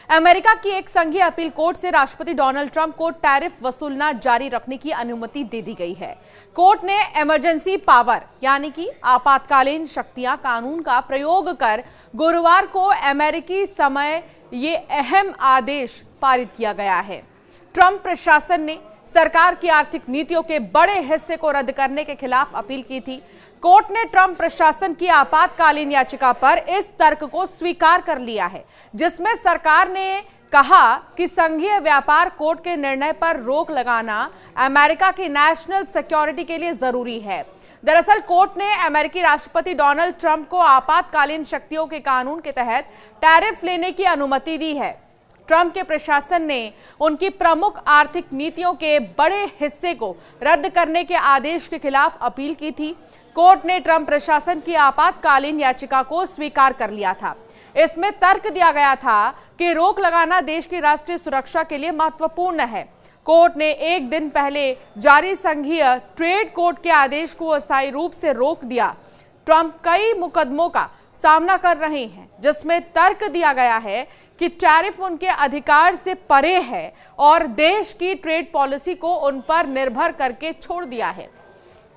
America की एक संघीय अपील कोर्ट से राष्ट्रपति डोनाल्ड ट्रंप को टैरिफ वसूलना जारी रखने की अनुमति दे दी गई है। कोर्ट ने इमरजेंसी पावर यानी कि आपातकालीन शक्तियां कानून का प्रयोग कर गुरुवार को अमेरिकी समय ये अहम आदेश पारित किया गया है। ट्रंप प्रशासन ने सरकार की आर्थिक नीतियों के बड़े हिस्से को रद्द करने के खिलाफ अपील की थी। कोर्ट ने ट्रंप प्रशासन की आपातकालीन याचिका पर इस तर्क को स्वीकार कर लिया है, जिसमें सरकार ने कहा कि संघीय व्यापार कोर्ट के निर्णय पर रोक लगाना अमेरिका की नेशनल सिक्योरिटी के लिए जरूरी है। दरअसल कोर्ट ने अमेरिकी राष्ट्रपति डोनाल्ड ट्रंप को आपातकालीन शक्तियों के कानून के तहत टैरिफ लेने की अनुमति दी है। ट्रंप के प्रशासन ने उनकी प्रमुख आर्थिक नीतियों के बड़े हिस्से को रद्द करने के आदेश के खिलाफ अपील की थी। कोर्ट ने ट्रंप प्रशासन की आपातकालीन याचिका को स्वीकार कर लिया था। इसमें तर्क दिया गया था कि रोक लगाना देश की राष्ट्रीय सुरक्षा के लिए महत्वपूर्ण है। कोर्ट ने एक दिन पहले जारी संघीय ट्रेड कोर्ट के आदेश को अस्थायी रूप से रोक दिया। ट्रंप कई मुकदमों का सामना कर रहे हैं, जिसमें तर्क दिया गया है कि टैरिफ उनके अधिकार से परे है और देश की ट्रेड पॉलिसी को उन पर निर्भर करके छोड़ दिया है।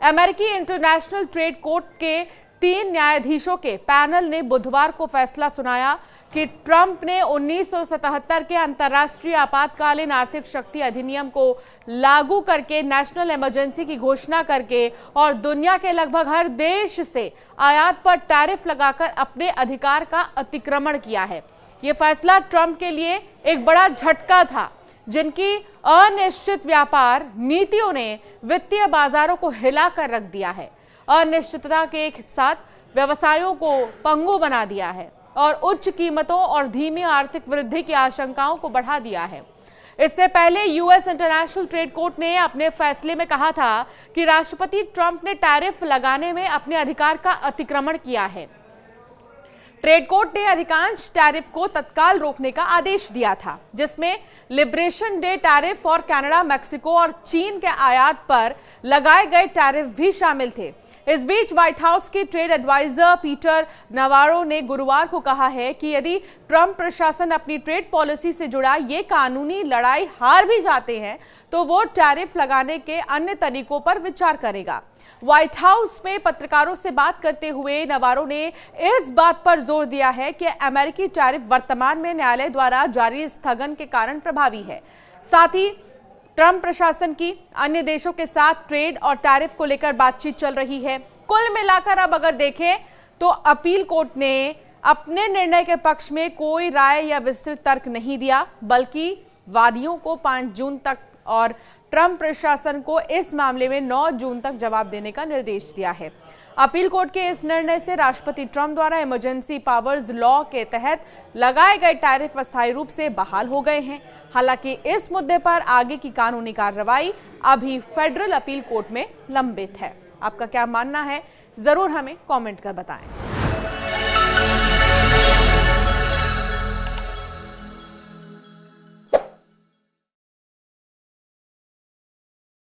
अमेरिकी इंटरनेशनल ट्रेड कोर्ट के 3 न्यायाधीशों के पैनल ने बुधवार को फैसला सुनाया कि ट्रंप ने 1977 के अंतर्राष्ट्रीय आपातकालीन आर्थिक शक्ति अधिनियम को लागू करके नेशनल इमरजेंसी की घोषणा करके और दुनिया के लगभग हर देश से आयात पर टैरिफ लगाकर अपने अधिकार का अतिक्रमण किया है। यह फैसला ट्रंप के लिए एक बड़ा झटका था, जिनकी अनिश्चित व्यापार नीतियों ने वित्तीय बाजारों को हिला कर रख दिया है, अनिश्चितता के साथ व्यवसायों को पंगु बना दिया है और उच्च कीमतों और धीमी आर्थिक वृद्धि की आशंकाओं को बढ़ा दिया है। इससे पहले यूएस इंटरनेशनल ट्रेड कोर्ट ने अपने फैसले में कहा था कि राष्ट्रपति ट्रंप ने टैरिफ लगाने में अपने अधिकार का अतिक्रमण किया है। ट्रेड कोर्ट ने अधिकांश टैरिफ को तत्काल रोकने का आदेश दिया था, जिसमें लिबरेशन डे टैरिफ और कनाडा, मेक्सिको और चीन के आयात पर लगाए गए टैरिफ भी शामिल थे। इस बीच व्हाइट हाउस के ट्रेड एडवाइजर पीटर नवारो ने गुरुवार को कहा है कि यदि ट्रंप प्रशासन अपनी ट्रेड पॉलिसी से जुड़ा ये कानूनी लड़ाई हार भी जाते हैं तो वो टैरिफ लगाने के अन्य तरीकों पर विचार करेगा। व्हाइट हाउस में पत्रकारों से बात करते हुए नवारो ने इस बात पर जोर दिया है कि अमेरिकी टैरिफ वर्तमान में न्यायालय द्वारा जारी स्थगन के कारण प्रभावी है। साथ ही ट्रंप प्रशासन की अन्य देशों के साथ ट्रेड और टैरिफ को लेकर बातचीत चल रही है। कुल मिलाकर अब अगर देखें तो अपील कोर्ट ने अपने निर्णय के पक्ष में कोई राय या विस्तृत तर्क नहीं दिया, बल्कि वादियों को 5 जून तक और ट्रंप प्रशासन को इस मामले में 9 जून तक जवाब देने का निर्देश दिया है। अपील कोर्ट के इस निर्णय से राष्ट्रपति ट्रंप द्वारा इमरजेंसी पावर्स लॉ के तहत लगाए गए टैरिफ अस्थायी रूप से बहाल हो गए हैं। हालांकि इस मुद्दे पर आगे की कानूनी कार्रवाई अभी फेडरल अपील कोर्ट में लंबित है। आपका क्या मानना है, जरूर हमें कमेंट कर बताएं।